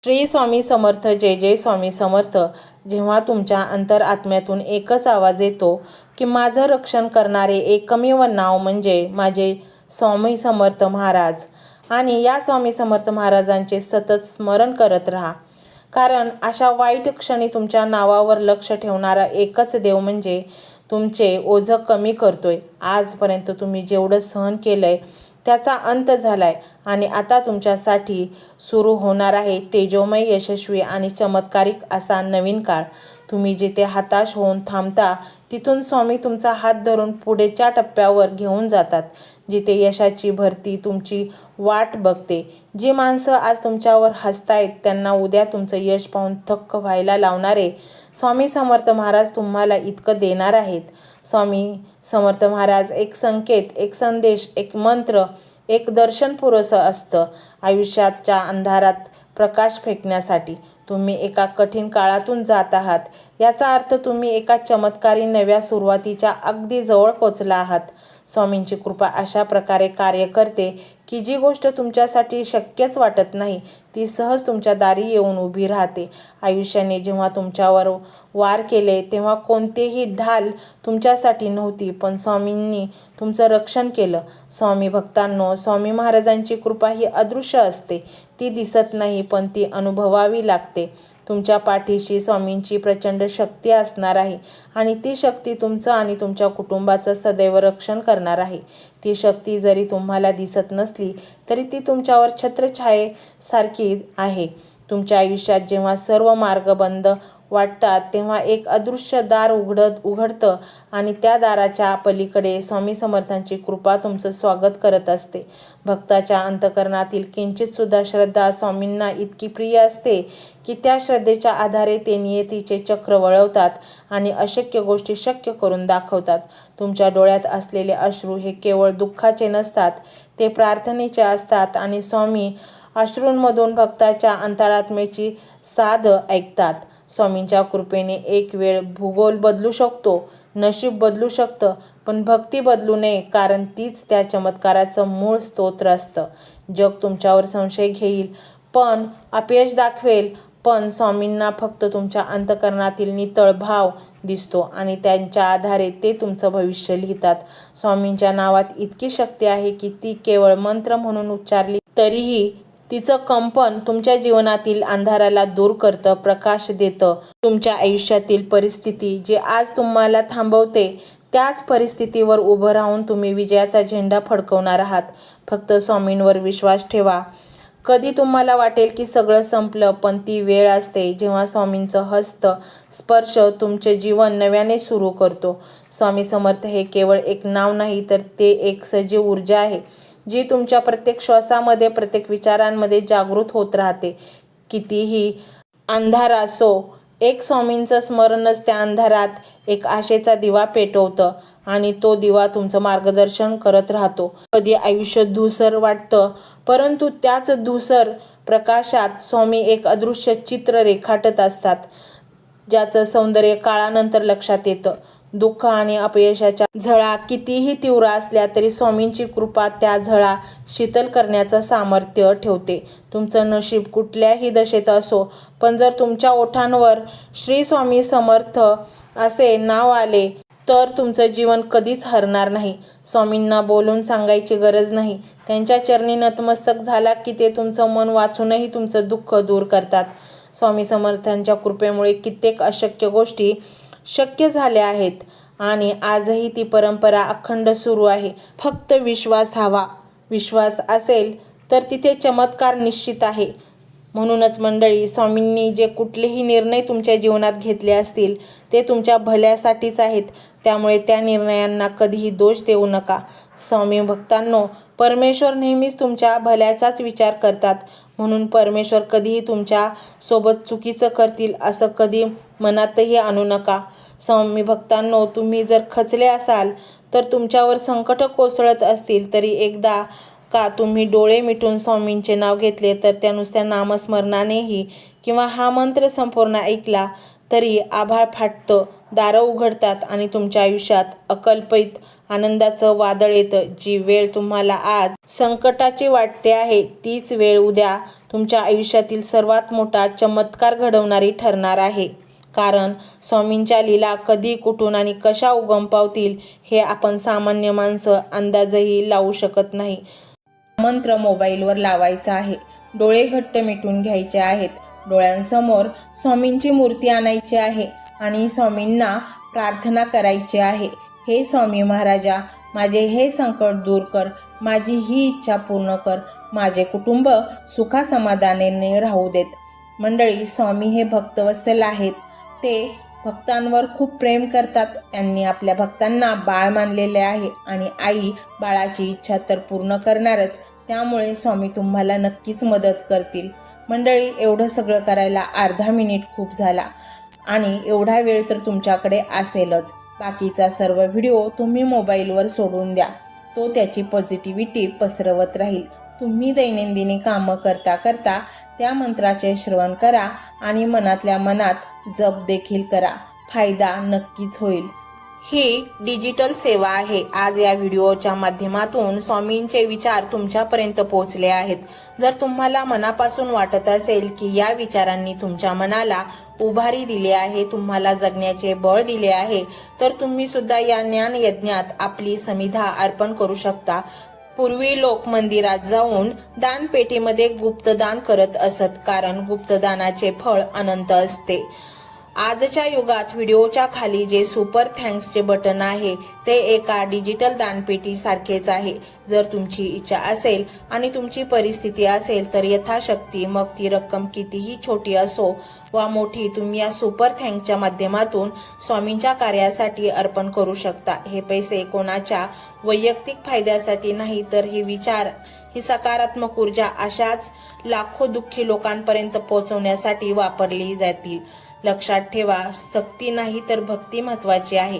श्री स्वामी समर्थ. जय जय स्वामी समर्थ. जेव्हा तुमच्या अंतरात्म्यातून एकच आवाज येतो की माझं रक्षण करणारे एकमेव नाव म्हणजे माझे स्वामी समर्थ महाराज, आणि या स्वामी समर्थ महाराजांचे सतत स्मरण करत राहा. कारण अशा वाईट क्षणी तुमच्या नावावर लक्ष ठेवणारा एकच देव म्हणजे तुमचे ओझं कमी करतोय. आजपर्यंत तुम्ही जेवढं सहन केलंय त्याचा अंत झालाय आणि आता तुमच्यासाठी सुरू होणार आहे तेजोमय, यशस्वी आणि चमत्कारिक असा नवीन काळ. तुम्ही जिथे हताश होऊन थांबता तिथून स्वामी तुमचा हात धरून पुढच्या टप्प्यावर घेऊन जातात, जिथे यशाची भरती तुमची वाट बघते. जी माणसं आज तुमच्यावर हसतायत त्यांना उद्या तुमचं यश पाहून थक्क व्हायला लावणारे स्वामी समर्थ महाराज तुम्हाला इतकं देणार आहेत. स्वामी समर्थ महाराज एक संकेत, एक संदेश, एक मंत्र, एक दर्शन पुरेसं असतं आयुष्याच्या अंधारात प्रकाश फेकण्यासाठी. तुम्ही एका कठीण काळातून जात आहात याचा अर्थ तुम्ही एका चमत्कारी नव्या सुरुवातीच्या अगदी जवळ पोचला आहात. स्वामींची कृपा अशा प्रकारे कार्य करते की जी गोष्ट तुमच्यासाठी शक्यच वाटत नाही ती सहज तुमच्या दारी येऊन उभी राहते. आयुष्याने जेव्हा तुमच्यावर वार केले तेव्हा कोणतेही ढाल तुमच्यासाठी नव्हती, पण स्वामींनी तुमचं रक्षण केलं. स्वामी भक्तांनो, स्वामी महाराजांची कृपा ही अदृश्य असते. ती दिसत नाही, पण ती अनुभवावी लागते. तुमच्या पाठीशी स्वामींची प्रचंड शक्ती असणार आहे आणि ती शक्ती तुमचं आणि तुमच्या कुटुंबाचं सदैव रक्षण करणार आहे. ती शक्ती जरी तुम्हाला दिसत नसली तरी ती तुमच्यावर छत्रछायेसारखी आहे. तुमच्या आयुष्यात जेव्हा सर्व मार्ग बंद वाटतात तेव्हा एक अदृश्य दार उघडतं आणि त्या दाराच्या पलीकडे स्वामी समर्थांची कृपा तुमचं स्वागत करत असते. भक्ताच्या अंतःकरणातील किंचित सुद्धा श्रद्धा स्वामींना इतकी प्रिय असते की त्या श्रद्धेच्या आधारे ते नियतीचे चक्र वळवतात आणि अशक्य गोष्टी शक्य करून दाखवतात. तुमच्या डोळ्यात असलेले अश्रू हे केवळ दुःखाचे नसतात, ते प्रार्थनेचे असतात आणि स्वामी अश्रूंमधून भक्ताच्या अंतरात्म्याची साध ऐकतात. स्वामींच्या कृपेने एक वेळ भूगोल बदलू शकतो, नशीब बदलू शकतं, पण भक्ती बदलू नये, कारण तीच त्या चमत्काराचं मूळ स्तोत्र असतं. जग तुमच्यावर संशय घेईल, पण अपयश दाखवेल, पण स्वामींना फक्त तुमच्या अंतःकरणातील नितळ भाव दिसतो आणि त्यांच्या आधारे ते तुमचं भविष्य लिहितात. स्वामींच्या नावात इतकी शक्ती आहे की ती केवळ मंत्र म्हणून उच्चारली तरीही तिचं कंपन तुमच्या जीवनातील अंधाराला दूर करतं, प्रकाश देतं. तुमच्या आयुष्यातील परिस्थिती जी आज तुम्हाला थांबवते त्याच परिस्थितीवर उभं राहून तुम्ही विजयाचा झेंडा फडकवणार आहात. फक्त स्वामींवर विश्वास ठेवा. कधी तुम्हाला वाटेल की सगळं संपलं, पण ती वेळ असते जेव्हा स्वामींचं हस्त स्पर्श तुमचे जीवन नव्याने सुरू करतो. स्वामी समर्थ हे केवळ एक नाव नाही, तर ते एक सजीव ऊर्जा आहे जी तुमच्या प्रत्येक श्वासामध्ये, प्रत्येक विचारांमध्ये जागृत होत राहते. कितीही अंधार असो, एक स्वामींचं स्मरणच त्या अंधारात एक आशेचा दिवा पेटवतं आणि तो दिवा तुमचं मार्गदर्शन करत राहतो. कधी आयुष्य धूसर वाटतं, परंतु त्याच धूसर प्रकाशात स्वामी एक अदृश्य चित्र रेखाटत असतात, ज्याचं सौंदर्य काळानंतर लक्षात येतं. दुःख आणि अपयशाच्या झळा कितीही तीव्र असल्या तरी स्वामींची कृपा त्या झळा शीतल करण्याचं सामर्थ्य ठेवते. तुमचं नशीब कुठल्याही दशेत असो, पण जर तुमच्या ओठांवर श्री स्वामी समर्थ असे नाव आले तर तुमचं जीवन कधीच हरणार नाही. स्वामींना बोलून सांगायची गरज नाही, त्यांच्या चरणी नतमस्तक झाला की ते तुमचं मन वाचूनही तुमचं दुःख दूर करतात. स्वामी समर्थांच्या कृपेमुळे कित्येक अशक्य गोष्टी शक्य झाल्या आहेत आणि आजही ती परंपरा अखंड सुरू आहे. फक्त विश्वास हवा. विश्वास असेल तर तिथे चमत्कार निश्चित आहे. म्हणूनच मंडळी, स्वामींनी जे कुठलेही निर्णय तुमच्या जीवनात घेतले असतील ते तुमच्या भल्यासाठीच आहेत, त्यामुळे त्या निर्णयांना कधीही दोष देऊ नका. स्वामी भक्तांनो, परमेश्वर नेहमीच तुमच्या भल्याचाच विचार करतात, म्हणून परमेश्वर कधीही तुमच्या सोबत चुकीचं करतील असं कधी मनातही आणू नका. स्वामी भक्तांनो, तुम्ही जर खचले असाल तर तुमच्यावर संकट कोसळत असतील तरी एकदा का तुम्ही डोळे मिटून स्वामींचे नाव घेतले तर त्या नुसत्या नामस्मरणानेही किंवा हा मंत्र संपूर्ण ऐकला तरी आभाळ फाटतं, दारं उघडतात आणि तुमच्या आयुष्यात अकल्पित आनंदाचं वादळ येतं. जी वेळ तुम्हाला आज संकटाची वाटते आहे, तीच वेळ उद्या तुमच्या आयुष्यातील सर्वात मोठा चमत्कार घडवणारी ठरणार आहे. कारण स्वामींच्या लीला कधी, कुठून आणि कशा उगम पावतील हे आपण सामान्य माणसं अंदाजही लावू शकत नाही. मंत्र मोबाईलवर लावायचा आहे. डोळे घट्ट मिटून घ्यायचे आहेत. डोळ्यांसमोर स्वामींची मूर्ती आणायची आहे आणि स्वामींना प्रार्थना करायची आहे. हे स्वामी महाराजा, माझे हे संकट दूर कर, माझी ही इच्छा पूर्ण कर, माझे कुटुंब सुखासमाधानाने राहू देत. मंडळी, स्वामी हे भक्तवत्सल आहेत. ते भक्तांवर खूप प्रेम करतात. त्यांनी आपल्या भक्तांना बाळ मानलेले आहे आणि आई बाळाची इच्छा तर पूर्ण करणारच. त्यामुळे स्वामी तुम्हाला नक्कीच मदत करतील. मंडळी, एवढं सगळं करायला अर्धा मिनिट खूप झाला आणि एवढा वेळ तर तुमच्याकडे असेलच. बाकीचा सर्व व्हिडिओ तुम्ही मोबाईलवर सोडून द्या. तो त्याची पॉझिटिव्हिटी पसरवत राहील. तुम्ही दैनंदिनी कामं करता करता त्या मंत्राचे श्रवण करा आणि मनातल्या मनात जप देखील करा. फायदा नक्कीच होईल. ही डिजिटल सेवा आहे. आज या व्हिडिओच्या माध्यमातून स्वामींचे विचार तुमच्यापर्यंत पोहोचले आहेत. जर तुम्हाला मनापासून वाटत असेल की या विचारांनी तुमच्या मनाला उभारी दिली आहे, तुम्हाला जगण्याचे बळ दिले आहे, तर तुम्ही सुद्धा या ज्ञान यज्ञात आपली समिधा अर्पण करू शकता. पूर्वी लोक मंदिरात जाऊन दानपेटीमध्ये गुप्तदान करत असत, कारण गुप्तदानाचे फळ अनंत असते. आजच्या युगात व्हिडिओच्या खाली जे सुपर थँक्सचे बटन आहे ते एका डिजिटल दानपेटी सारखेच आहे. जर तुमची इच्छा असेल आणि तुमची परिस्थिती असेल तर यथाशक्ती, मग ती रक्कम कितीही छोटी असो वा मोठी, तुम्ही या सुपर थँक्सच्या माध्यमातून स्वामींच्या कार्यासाठी अर्पण करू शकता. हे पैसे कोणाच्या वैयक्तिक फायद्यासाठी नाही, तर हे विचार, ही सकारात्मक ऊर्जा अशाच लाखो दुःखी लोकांपर्यंत पोहोचवण्यासाठी वापरली जातील. लक्षात ठेवा, सक्ती नाही तर भक्ती महत्वाची आहे.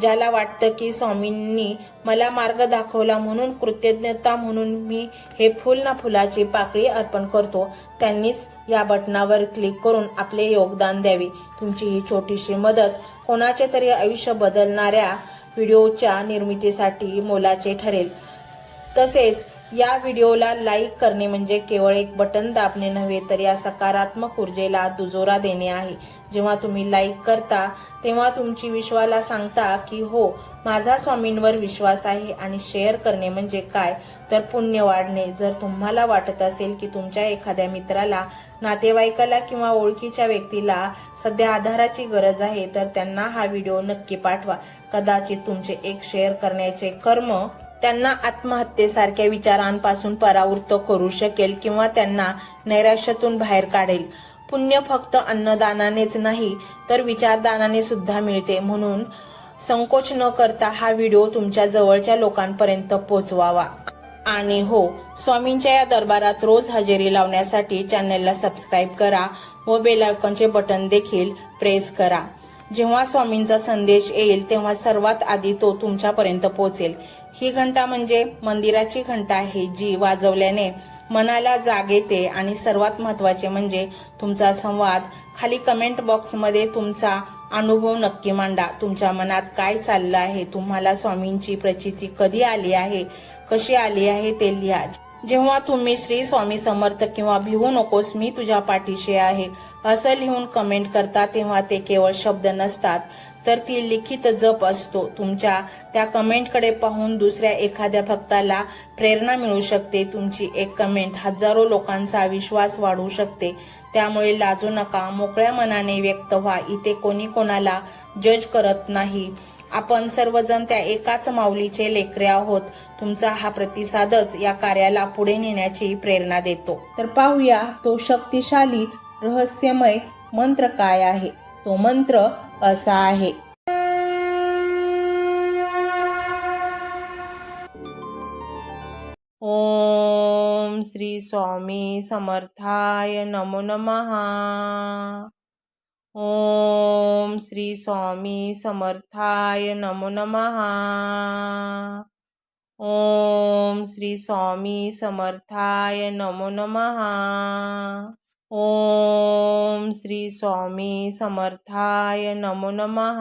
ज्याला वाटतं की स्वामींनी मला मार्ग दाखवला म्हणून कृतज्ञता म्हणून मी हे फुल ना फुलाची पाकळी अर्पण करतो, त्यांनीच या बटनावर क्लिक करून आपले योगदान द्यावे. तुमची ही छोटीशी मदत कोणाचे तरी आयुष्य बदलणाऱ्या व्हिडिओच्या निर्मितीसाठी मोलाचे ठरेल. तसेच या व्हिडिओला लाईक करणे म्हणजे केवळ एक बटन दाबणे नव्हे, तर या सकारात्मक ऊर्जेला दुजोरा देणे आहे. जेव्हा तुम्ही लाईक करता तेव्हा तुमची विश्वाला सांगता की हो, माझा स्वामींवर विश्वास आहे. आणि शेअर करणे म्हणजे काय, तर पुण्य वाढणे. जर तुम्हाला वाटत असेल की तुमच्या एखाद्या मित्राला, नातेवाईकाला किंवा ओळखीच्या व्यक्तीला सध्या आधाराची गरज आहे, तर त्यांना हा व्हिडिओ नक्की पाठवा. कदाचित तुमचे एक शेअर करण्याचे कर्म त्यांना आत्महत्येसारख्या विचारांपासून परावृत्त करू शकेल किंवा त्यांना नैराश्यातून बाहेर काढेल. पुण्य फक्त अन्नदानानेच नाही तर विचारदानाने सुद्धा मिळते. म्हणून संकोच न करता हा व्हिडिओ तुमच्या जवळच्या लोकांपर्यंत पोहोचवावा. आणि हो, स्वामींच्या या दरबारात रोज हजेरी लावण्यासाठी चॅनलला सबस्क्राईब करा व बेल आयकॉनचे बटन देखील प्रेस करा. जेव्हा स्वामींचा संदेश येईल तेव्हा सर्वात आधी तो तुमच्यापर्यंत पोहोचेल. ही घंटा म्हणजे मंदिराची घंटा आहे, जी वाजवल्याने मनाला जाग येते. आणि सर्वात महत्त्वाचे म्हणजे तुमचा संवाद. खाली कमेंट बॉक्समध्ये तुमचा अनुभव नक्की मांडा. तुमच्या मनात काय चाललं आहे, तुम्हाला स्वामींची प्रचिती कधी आली आहे, कशी आली आहे ते लिहा. जेव्हा तुम्ही श्री स्वामी समर्थ किंवा भिवू नकोस मी तुझ्या पाठीशी आहे असं लिहून कमेंट करता, तेव्हा ते केवळ शब्द नसतात, तर ती लिखित जप असतो. तुमच्या त्या कमेंटकडे पाहून दुसऱ्या एखाद्या भक्ताला प्रेरणा मिळू शकते. तुमची एक कमेंट हजारो लोकांचा विश्वास वाढवू शकते. त्यामुळे लाजू नका, मोकळ्या मनाने व्यक्त व्हा. इथे कोणी कोणाला जज करत नाही. आपण सर्वजण त्या एकाच माऊलीचे लेकरे आहोत. तुमचा हा प्रतिसादच या कार्याला पुढे नेण्याची प्रेरणा देतो. तर पाहूया तो शक्तिशाली रहस्यमय मंत्र काय आहे. तो मंत्र असा आहे. ओम श्री स्वामी समर्थाय नमो नमः. ओम श्री स्वामी समर्थाय नमो नमः. ओम श्री स्वामी समर्थाय नमो नमः. ओम श्री स्वामी समर्थाय नमो नमः.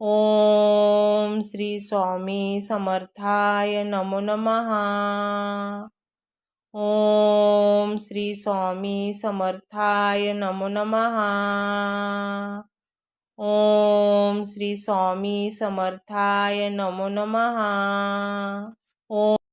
ओम श्री स्वामी समर्थाय नमो नमः. ओम श्री स्वामी समर्थाय नमो नमः. ओम श्री स्वामी समर्थाय नमो नमः. ओम